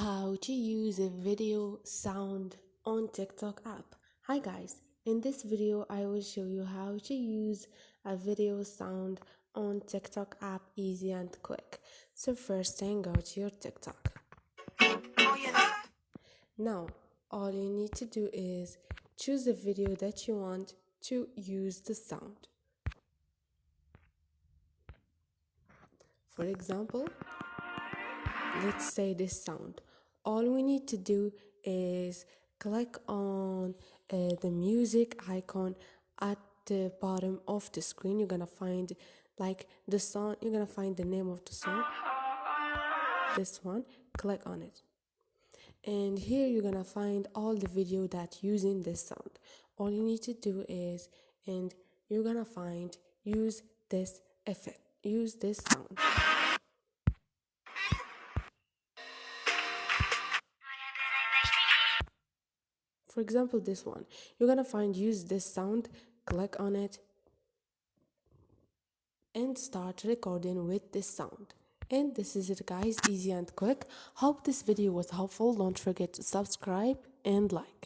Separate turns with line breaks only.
How to use a video sound on TikTok app. Hi guys, in this video I will show you how to use a video sound on TikTok app easy and quick. So first thing, go to your TikTok. Now all you need to do is choose a video that you want to use the sound. For example, let's say this sound. All we need to do is click on the music icon at the bottom of the screen. You're gonna find like the song, you're gonna find the name of the song, this one. Click on it, and here you're gonna find all the video that using this sound. All you need to do is, and you're gonna find use this effect, use this sound. For example, this one, you're gonna find use this sound, click on it, and start recording with this sound. And this is it guys, easy and quick. Hope this video was helpful. Don't forget to subscribe and like.